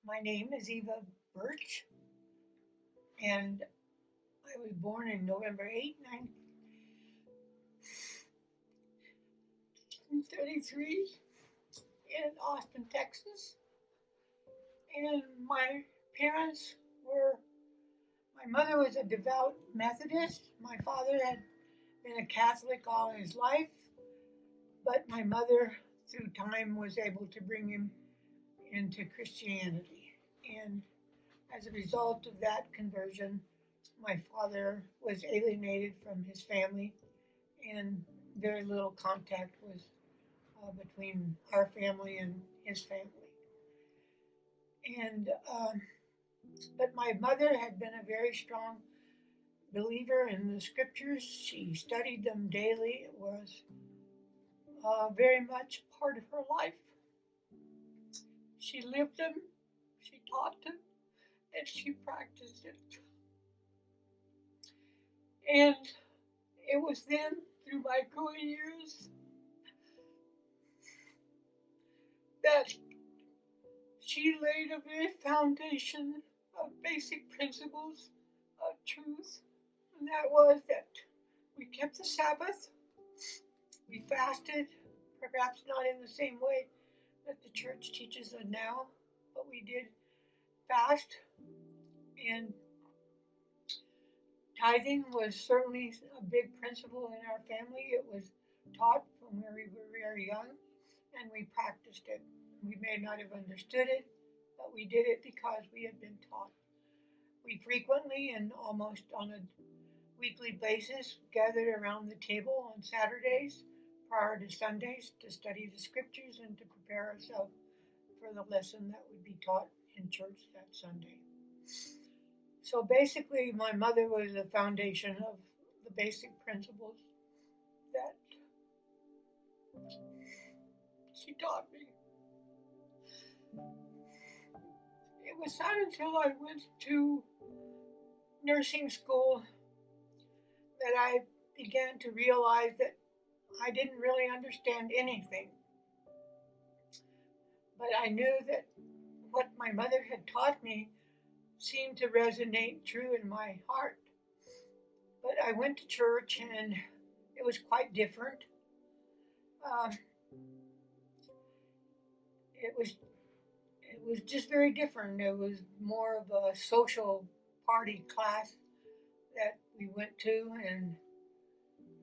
My name is Eva Burch, and I was born in November 8, 1933 in Austin, Texas. And my parents were, my mother was a devout Methodist. My father had been a Catholic all his life, but my mother, through time, was able to bring him into Christianity. And as a result of that conversion, my father was alienated from his family, and very little contact was between our family and his family. And but my mother had been a very strong believer in the scriptures. She studied them daily. It was very much part of her life. She lived them, she taught them, and she practiced it. And it was then, through my growing years, that she laid a very foundation of basic principles of truth. And that was that we kept the Sabbath, we fasted, perhaps not in the same way that the church teaches us now, but we did fast. And tithing was certainly a big principle in our family. It was taught from where we were very young, and we practiced it. We may not have understood it, but we did it because we had been taught. We frequently and almost on a weekly basis gathered around the table on Saturdays prior to Sundays to study the scriptures and to prepare ourselves for the lesson that would be taught in church that Sunday. So basically, my mother was the foundation of the basic principles that she taught me. It was not until I went to nursing school that I began to realize that I didn't really understand anything. But I knew that what my mother had taught me seemed to resonate true in my heart. But I went to church and it was quite different. Uh, it was just very different. It was more of a social party class that we went to, and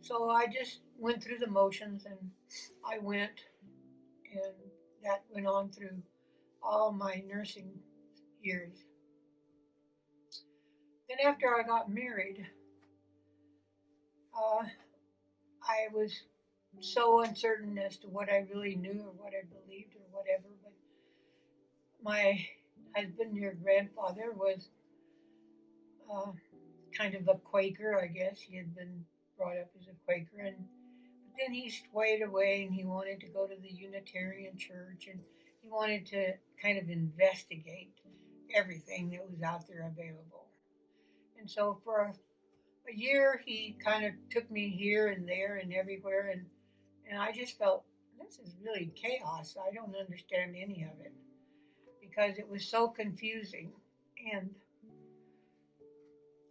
so I just went through the motions, and I went, and that went on through all my nursing years. Then after I got married, uh, I was so uncertain as to what I really knew or what I believed or whatever. But my husband, your grandfather, was uh, kind of a Quaker, I guess. He had been brought up as a Quaker, and but then he swayed away and he wanted to go to the Unitarian Church, and he wanted to kind of investigate everything that was out there available. And so for a year, he kind of took me here and there and everywhere, and I just felt this is really chaos. I don't understand any of it because it was so confusing. And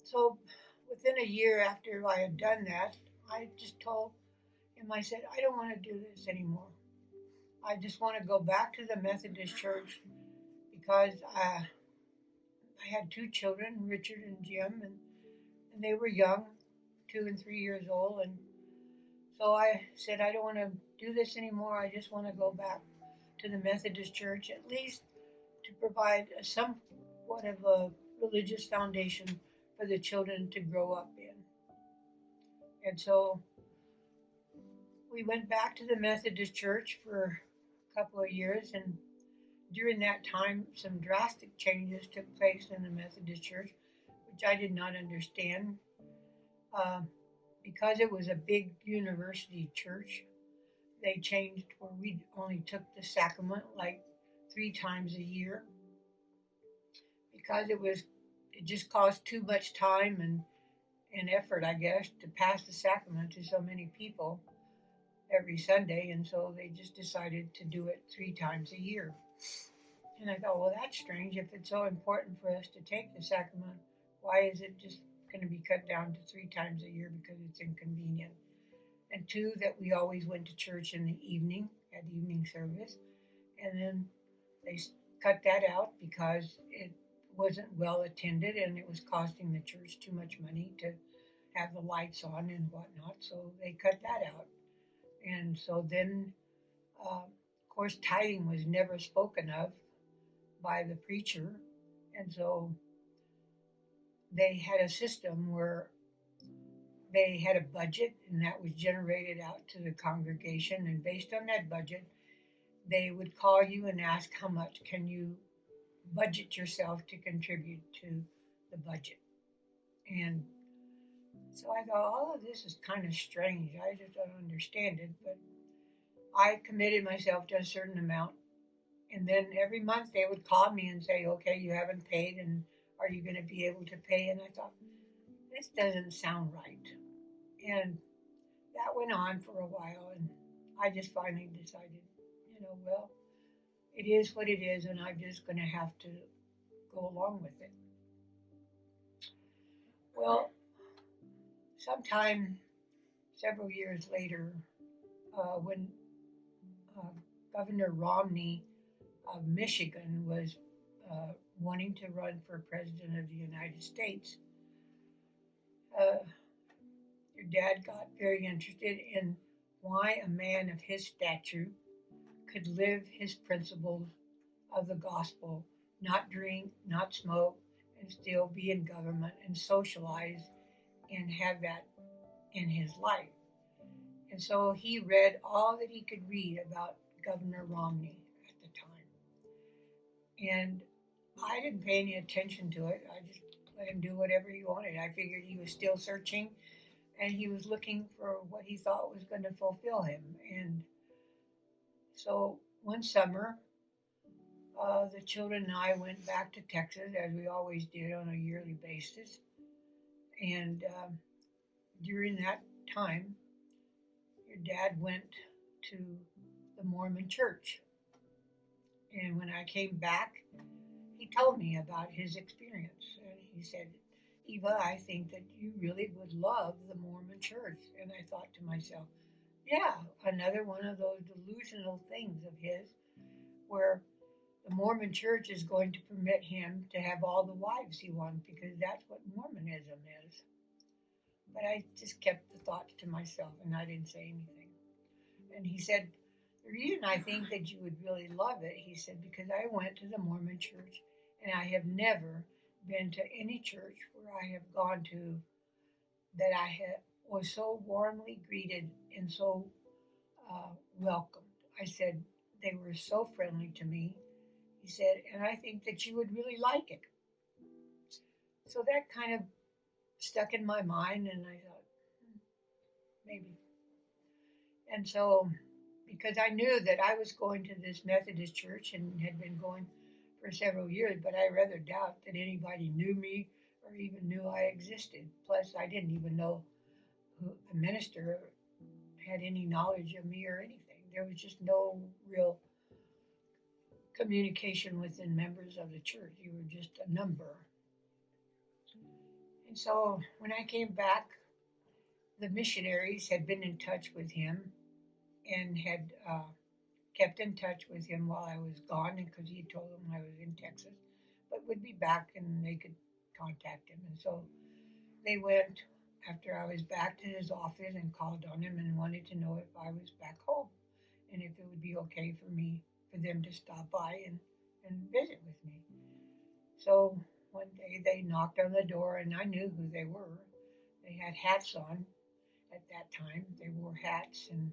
so within a year after I had done that, I just told him, I said, I don't want to do this anymore. I just want to go back to the Methodist Church because I had two children, Richard and Jim, and they were young, 2 and 3 years old. And so I said, I don't want to do this anymore. I just want to go back to the Methodist Church, at least to provide somewhat of a religious foundation for the children to grow up in. And so we went back to the Methodist Church for a couple of years, and during that time, some drastic changes took place in the Methodist Church, which I did not understand. Because it was a big university church, they changed where we only took the sacrament like 3 times a year because it just cost too much time and effort, I guess, to pass the sacrament to so many people every Sunday, and so they just decided to do it 3 times a year. And I thought, well, that's strange. If it's so important for us to take the sacrament, why is it just going to be cut down to 3 times a year because it's inconvenient? And two, that we always went to church in the evening, at evening service. And then they cut that out because it wasn't well attended and it was costing the church too much money to have the lights on and whatnot. So they cut that out. And so then, of course, tithing was never spoken of by the preacher. And so they had a system where they had a budget and that was generated out to the congregation. And based on that budget, they would call you and ask how much can you budget yourself to contribute to the budget. And so I thought, all of this is kind of strange. I just don't understand it. But I committed myself to a certain amount. And then every month they would call me and say, okay, you haven't paid, and are you going to be able to pay? And I thought, this doesn't sound right. And that went on for a while. And I just finally decided, well, it is what it is, and I'm just going to have to go along with it. Well, sometime several years later, when Governor Romney of Michigan was wanting to run for president of the United States, your dad got very interested in why a man of his stature could live his principles of the gospel, not drink, not smoke, and still be in government and socialize and have that in his life. And so he read all that he could read about Governor Romney at the time. And I didn't pay any attention to it. I just let him do whatever he wanted. I figured he was still searching and he was looking for what he thought was going to fulfill him. And so one summer, the children and I went back to Texas, as we always did on a yearly basis. And during that time, your dad went to the Mormon church. And when I came back, he told me about his experience. And he said, Eva, I think that you really would love the Mormon church. And I thought to myself, yeah, another one of those delusional things of his where the Mormon church is going to permit him to have all the wives he wants because that's what Mormonism is. But I just kept the thoughts to myself and I didn't say anything. And he said, the reason I think that you would really love it, he said, because I went to the Mormon church and I have never been to any church where I have gone to that was so warmly greeted and so welcomed. I said, they were so friendly to me. He said, and I think that you would really like it. So that kind of stuck in my mind, and I thought, maybe. And so, because I knew that I was going to this Methodist church and had been going for several years, but I rather doubt that anybody knew me or even knew I existed. Plus, I didn't even know who the minister had any knowledge of me or anything. There was just no real communication within members of the church. You were just a number. And so when I came back, the missionaries had been in touch with him and had kept in touch with him while I was gone because he told them I was in Texas, but would be back and they could contact him. And so they went after I was back to his office and called on him and wanted to know if I was back home and if it would be okay for them to stop by and visit with me. So one day they knocked on the door and I knew who they were. They had hats on at that time. They wore hats and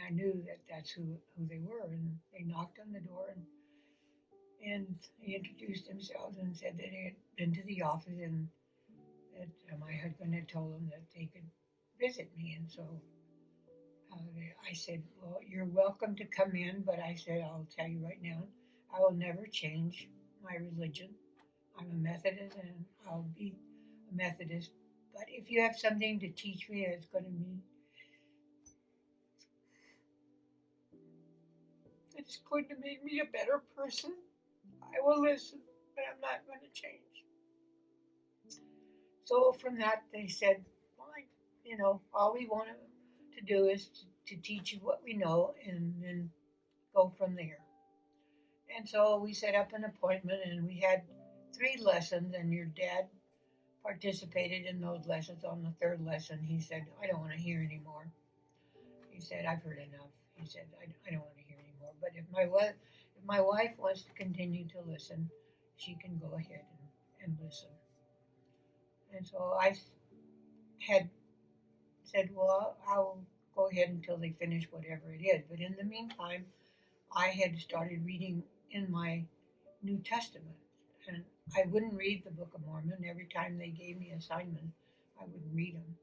I knew that that's who they were. And they knocked on the door and they introduced themselves and said that they had been to the office and that my husband had told them that they could visit me. And so I said, well, you're welcome to come in, but I said, I'll tell you right now, I will never change my religion. I'm a Methodist and I'll be a Methodist. But if you have something to teach me that's going to mean it's going to make me a better person, I will listen, but I'm not going to change. So from that, they said, fine, all we want to do is to teach you what we know and then go from there. And so we set up an appointment and we had 3 lessons, and your dad participated in those lessons. On the third lesson, he said, I don't want to hear anymore. He said, I've heard enough. He said, I don't want to hear anymore. But if my wife wants to continue to listen, she can go ahead and listen. And so I had said, well, I'll go ahead until they finish whatever it is. But in the meantime, I had started reading in my New Testament. And I wouldn't read the Book of Mormon. Every time they gave me assignments, I wouldn't read them.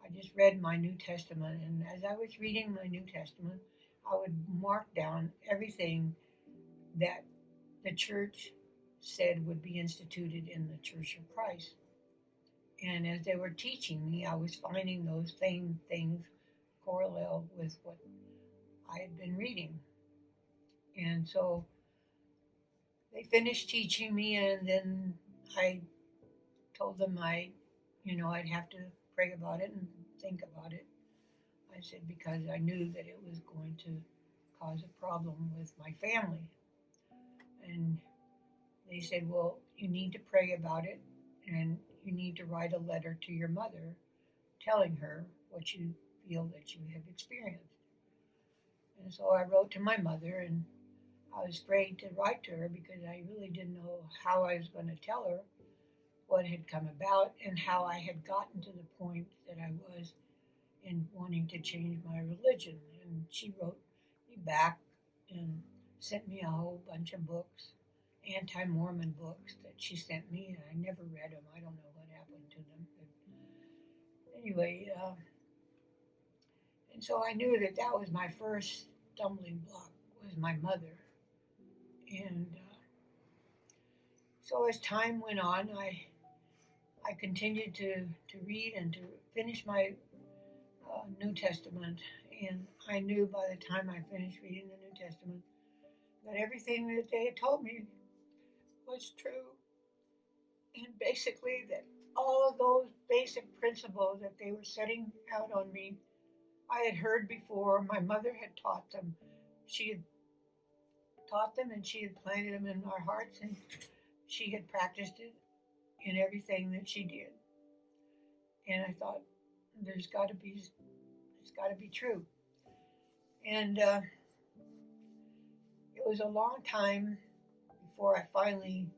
I just read my New Testament. And as I was reading my New Testament, I would mark down everything that the church said would be instituted in the Church of Christ. And as they were teaching me, I was finding those same things correlate with what I had been reading. And so they finished teaching me, and then I told them I'd have to pray about it and think about it. I said, because I knew that it was going to cause a problem with my family. And they said, well, you need to pray about it, and you need to write a letter to your mother telling her what you feel that you have experienced. And so I wrote to my mother, and I was afraid to write to her because I really didn't know how I was going to tell her what had come about and how I had gotten to the point that I was in wanting to change my religion. And she wrote me back and sent me a whole bunch of books, anti-Mormon books that she sent me, and I never read them. I don't know what happened to them. But anyway, and so I knew that that was my first stumbling block, was my mother. And so as time went on, I continued to read and to finish my New Testament. And I knew by the time I finished reading the New Testament that everything that they had told me was true. And basically that all of those basic principles that they were setting out on me, I had heard before. My mother had taught them. She had taught them and she had planted them in our hearts, and she had practiced it in everything that she did. And I thought, it's got to be true. And it was a long time before I finally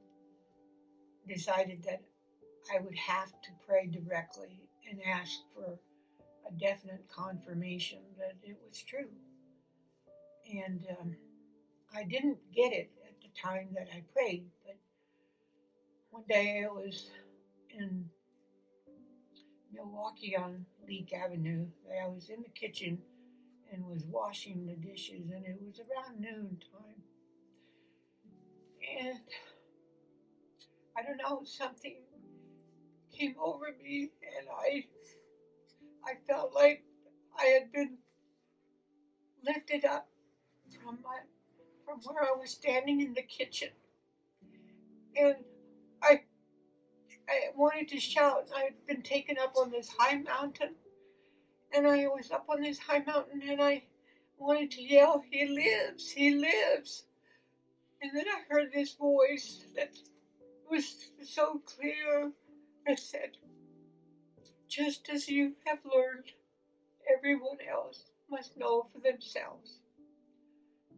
decided that I would have to pray directly and ask for a definite confirmation that it was true. And I didn't get it at the time that I prayed, but one day I was in Milwaukee on Leak Avenue. I was in the kitchen and was washing the dishes, and it was around noon time. And I don't know, something came over me, and I felt like I had been lifted up from where I was standing in the kitchen, and I wanted to shout. I had been taken up on this high mountain, and I was up on this high mountain, and I wanted to yell, "He lives! He lives!" And then I heard this voice that was so clear that said, "Just as you have learned, everyone else must know for themselves."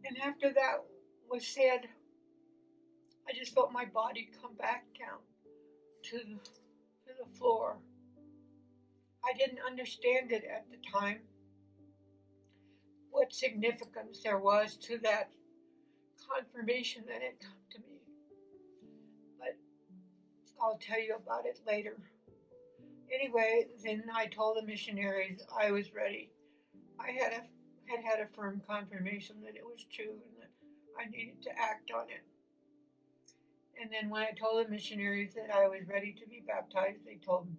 And after that was said, I just felt my body come back down to the floor. I didn't understand it at the time, what significance there was to that confirmation that had come to me. But I'll tell you about it later. Anyway, then I told the missionaries I was ready. I had a firm confirmation that it was true and that I needed to act on it. And then when I told the missionaries that I was ready to be baptized, they told me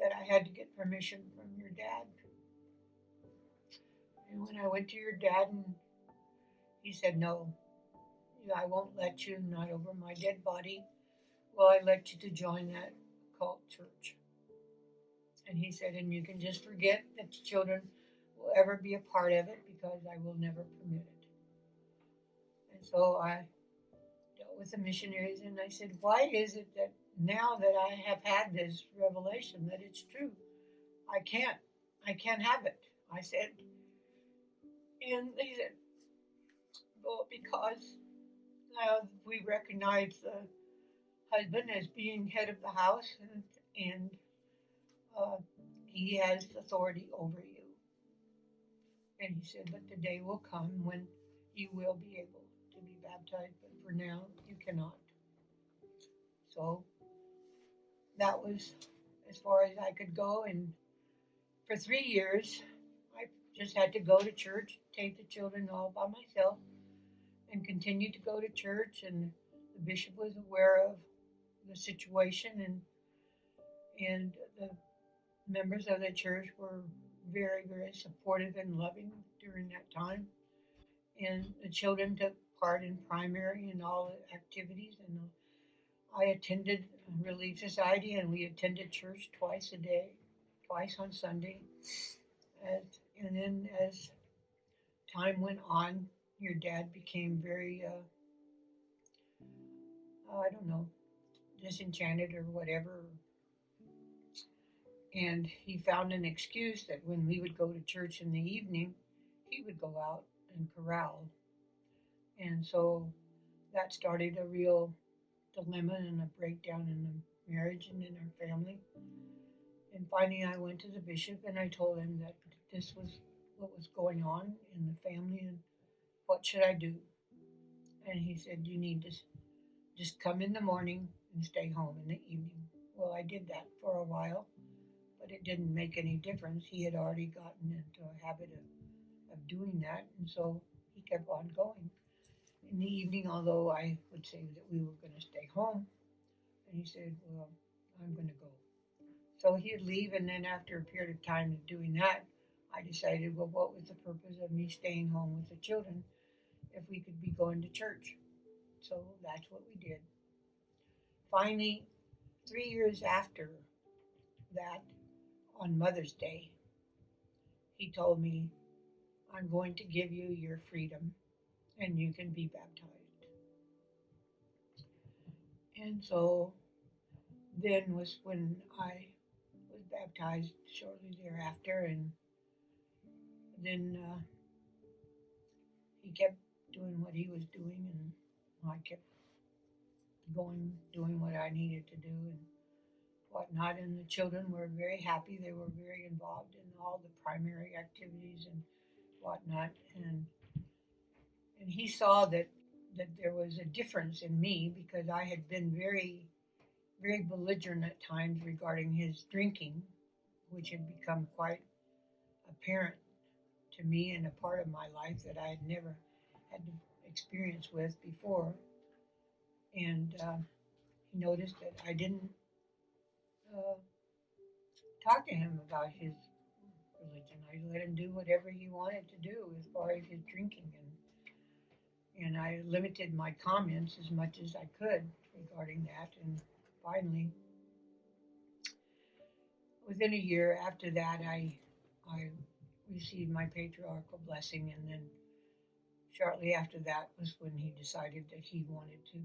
that I had to get permission from your dad. And when I went to your dad, and he said, no, I won't let you, not over my dead body, will I let you to join that cult church. And he said, and you can just forget that the children will ever be a part of it because I will never permit it. And so I dealt with the missionaries and I said, why is it that now that I have had this revelation that it's true, I can't have it? I said, and they said, well, because now we recognize the husband as being head of the house and uh, he has authority over you. And he said, but the day will come when you will be able to be baptized, but for now you cannot. So that was as far as I could go. And for 3 years, I just had to go to church, take the children all by myself, and continue to go to church. And the bishop was aware of the situation, and the members of the church were very, very supportive and loving during that time. And the children took part in primary and all the activities. And I attended Relief Society, and we attended church twice a day, twice on Sunday. And then as time went on, your dad became very, I don't know, disenchanted or whatever. And he found an excuse that when we would go to church in the evening, he would go out and corral. And so that started a real dilemma and a breakdown in the marriage and in our family. And finally, I went to the bishop and I told him that this was what was going on in the family and what should I do. And he said, you need to just come in the morning and stay home in the evening. Well, I did that for a while, but it didn't make any difference. He had already gotten into a habit of doing that, and so he kept on going. In the evening, although I would say that we were going to stay home, and he said, well, I'm going to go. So he'd leave, and then after a period of time of doing that, I decided, well, what was the purpose of me staying home with the children if we could be going to church? So that's what we did. Finally, 3 years after that, on Mother's Day, he told me, I'm going to give you your freedom and you can be baptized. And so then was when I was baptized shortly thereafter, and then he kept doing what he was doing, and I kept going, doing what I needed to do and whatnot. And the children were very happy. They were very involved in all the primary activities and whatnot. And he saw that there was a difference in me because I had been very, very belligerent at times regarding his drinking, which had become quite apparent to me and a part of my life that I had never had experience with before. And he noticed that I didn't talk to him about his religion. I let him do whatever he wanted to do as far as his drinking, and I limited my comments as much as I could regarding that. And finally, within a year after that, I received my patriarchal blessing, and then shortly after that was when he decided that he wanted to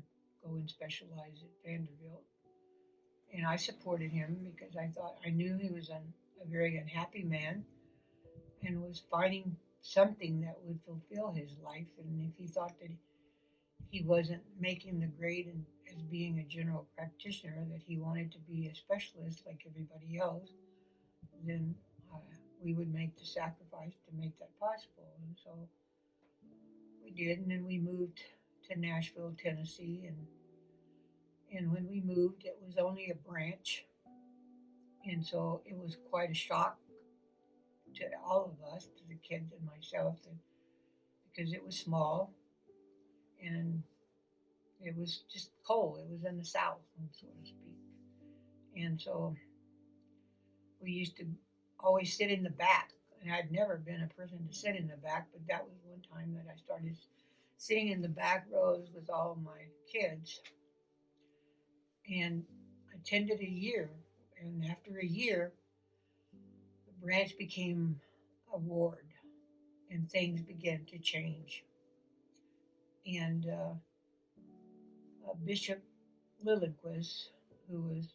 go and specialize at Vanderbilt. And I supported him because I thought I knew he was a very unhappy man and was finding something that would fulfill his life. And if he thought that he wasn't making the grade and as being a general practitioner, that he wanted to be a specialist like everybody else, then we would make the sacrifice to make that possible. And so we did, and then we moved to Nashville, Tennessee, and when we moved, it was only a branch, and so it was quite a shock to all of us, to the kids and myself, because it was small, and it was just cold. It was in the South, so to speak. And so we used to always sit in the back, and I'd never been a person to sit in the back, but that was one time that I started sitting in the back rows with all my kids, and attended a year. And after a year, the branch became a ward, and things began to change. And Bishop Lilliquist, who was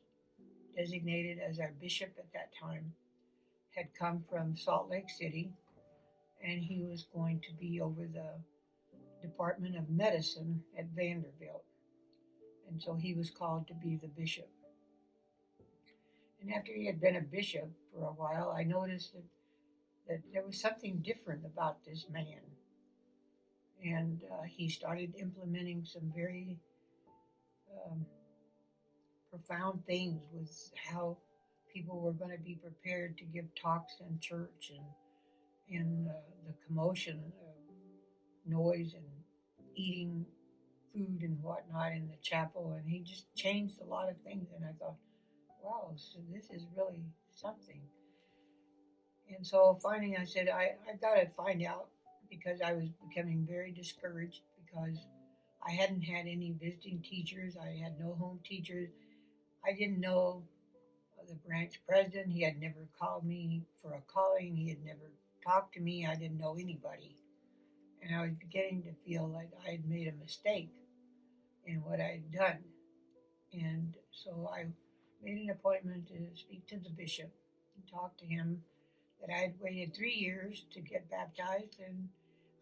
designated as our bishop at that time, had come from Salt Lake City, and he was going to be over the Department of Medicine at Vanderbilt. And so he was called to be the bishop. And after he had been a bishop for a while, I noticed that there was something different about this man. And he started implementing some very um, profound things with how people were going to be prepared to give talks in church, and the commotion, noise, and eating food and whatnot in the chapel. And he just changed a lot of things. And I thought, wow, so this is really something. And so finally I said, I got to find out, because I was becoming very discouraged because I hadn't had any visiting teachers. I had no home teachers. I didn't know the branch president. He had never called me for a calling. He had never talked to me. I didn't know anybody. And I was beginning to feel like I had made a mistake in what I had done. And so I made an appointment to speak to the bishop and talk to him, that I had waited 3 years to get baptized, and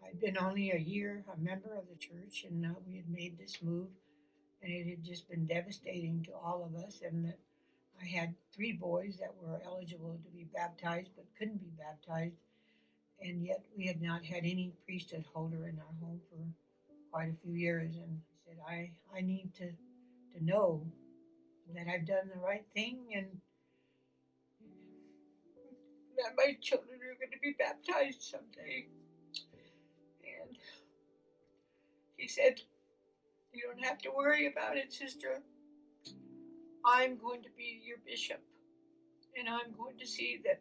I'd been only a year a member of the church, and we had made this move, and it had just been devastating to all of us, and that I had 3 boys that were eligible to be baptized but couldn't be baptized, and yet we had not had any priesthood holder in our home for quite a few years. And I said, I need to know that I've done the right thing, and that my children are going to be baptized someday. And he said, you don't have to worry about it, sister. I'm going to be your bishop, and I'm going to see that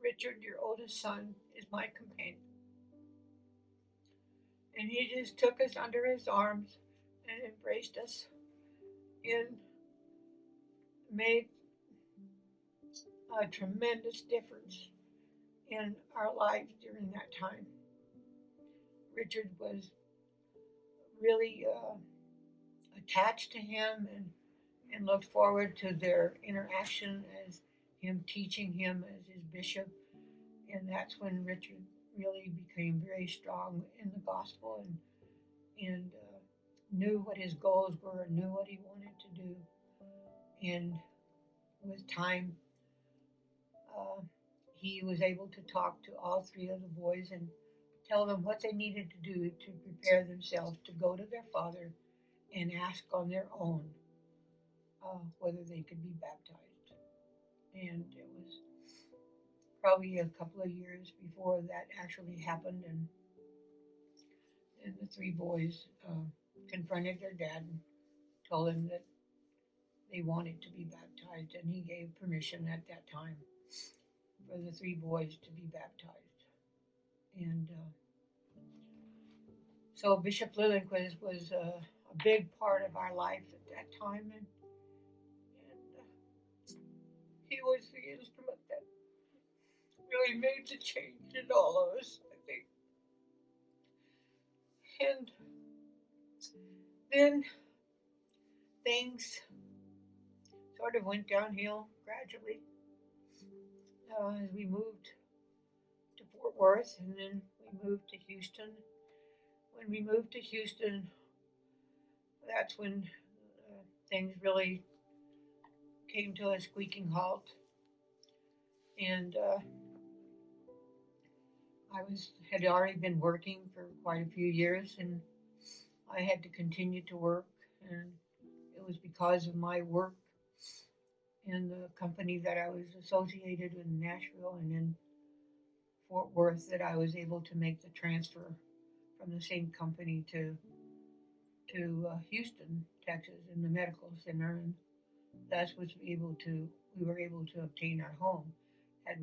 Richard, your oldest son, is my companion. And he just took us under his arms and embraced us, and made a tremendous difference in our lives during that time. Richard was really attached to him, and looked forward to their interaction as him teaching him as his bishop. And that's when Richard really became very strong in the gospel, and knew what his goals were, and knew what he wanted to do. And with time, he was able to talk to all 3 of the boys and tell them what they needed to do to prepare themselves to go to their father and ask on their own whether they could be baptized. And it was probably a couple of years before that actually happened, and the 3 boys confronted their dad and told him that they wanted to be baptized, and he gave permission at that time for the 3 boys to be baptized. And so Bishop Lilliquist was a big part of our life at that time, and he was the instrument that really made the change in all of us, I think. And then things sort of went downhill gradually as we moved to Fort Worth, and then we moved to Houston. When we moved to Houston, that's when things really came to a squeaking halt. And I had already been working for quite a few years, and I had to continue to work, and it was because of my work in the company that I was associated with in Nashville and in Fort Worth that I was able to make the transfer from the same company to Houston, Texas, in the medical center, and that's what we were able to obtain our home. Had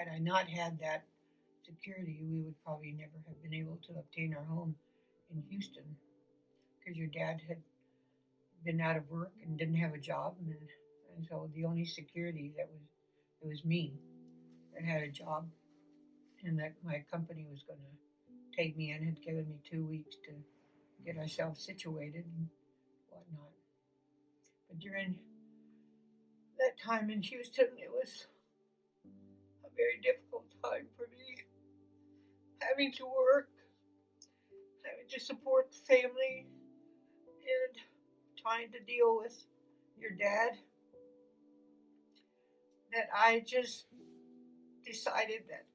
I not had that security, we would probably never have been able to obtain our home in Houston because your dad had been out of work and didn't have a job, and so the only security that was it was me that had a job, and that my company was going to take me in, had given me 2 weeks to get ourselves situated and whatnot. But during that time in Houston, it was a very difficult time for me, having to work, having to support the family, and trying to deal with your dad, that I just decided that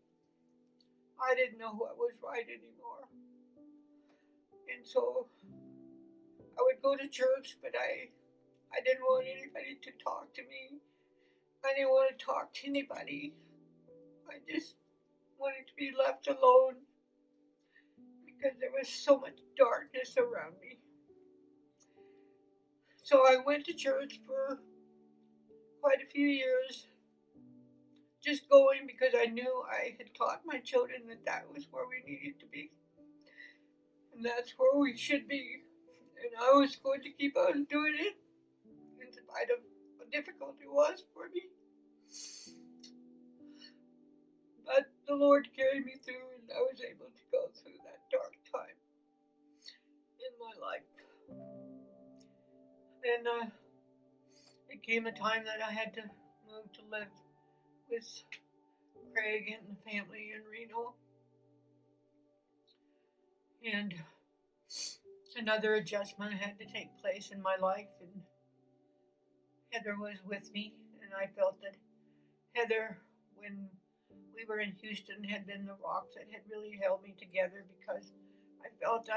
I didn't know what was right anymore. And so I would go to church, but I didn't want anybody to talk to me. I didn't want to talk to anybody. I just wanted to be left alone because there was so much darkness around me. So I went to church for quite a few years, just going because I knew I had taught my children that that was where we needed to be. And that's where we should be. And I was going to keep on doing it in spite of how difficult it was for me. But the Lord carried me through, and I was able to go through that dark time in my life. Then it came a time that I had to move to live with Craig and the family in Reno. And another adjustment had to take place in my life, and Heather was with me, and I felt that Heather, when we were in Houston, had been the rock that had really held me together, because I felt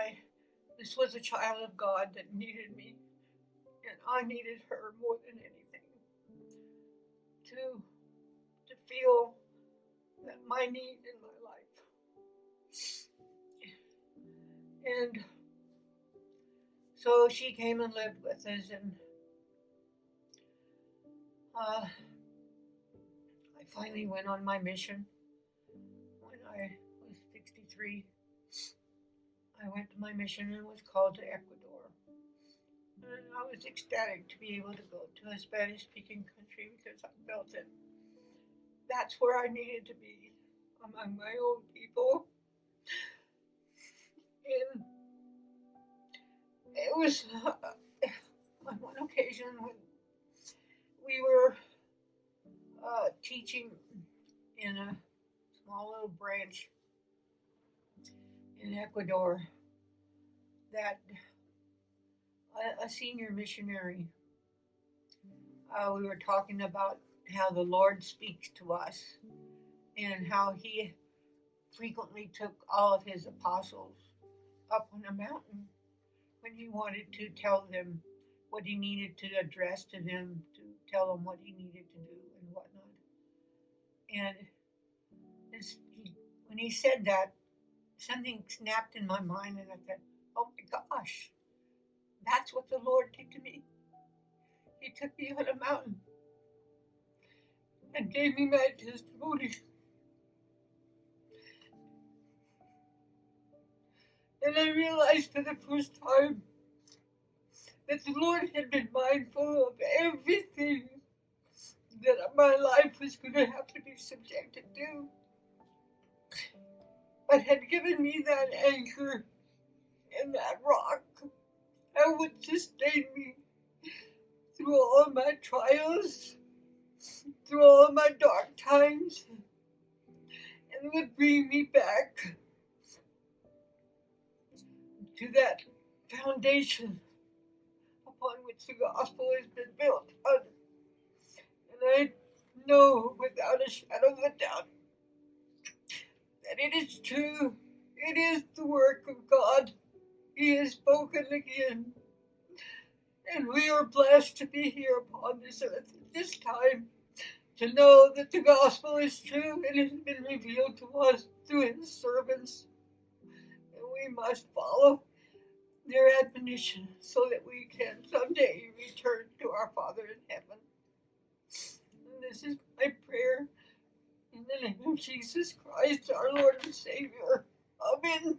this was a child of God that needed me, and I needed her more than anything to feel that my need in my life. And so she came and lived with us, and I finally went on my mission when I was 63. I went to my mission and was called to Ecuador. And I was ecstatic to be able to go to a Spanish-speaking country, because I felt that that's where I needed to be, among my own people. And it was on one occasion when we were teaching in a small little branch in Ecuador, that a senior missionary, we were talking about how the Lord speaks to us, and how he frequently took all of his apostles up on a mountain when he wanted to tell them what he needed to address to them, to tell them what he needed to do and whatnot. And when he said that, something snapped in my mind, and I thought, oh my gosh, that's what the Lord did to me. He took me on a mountain and gave me my testimony. And I realized for the first time that the Lord had been mindful of everything that my life was going to have to be subjected to, but had given me that anchor and that rock that would sustain me through all of my trials, through all of my dark times, and would bring me back to that foundation upon which the gospel has been built on. And I know without a shadow of a doubt that it is true. It is the work of God. He has spoken again. And we are blessed to be here upon this earth at this time, to know that the gospel is true and has been revealed to us through his servants. And we must follow their admonition so that we can someday return to our Father in heaven. And this is my prayer in the name of Jesus Christ, our Lord and Savior. Amen.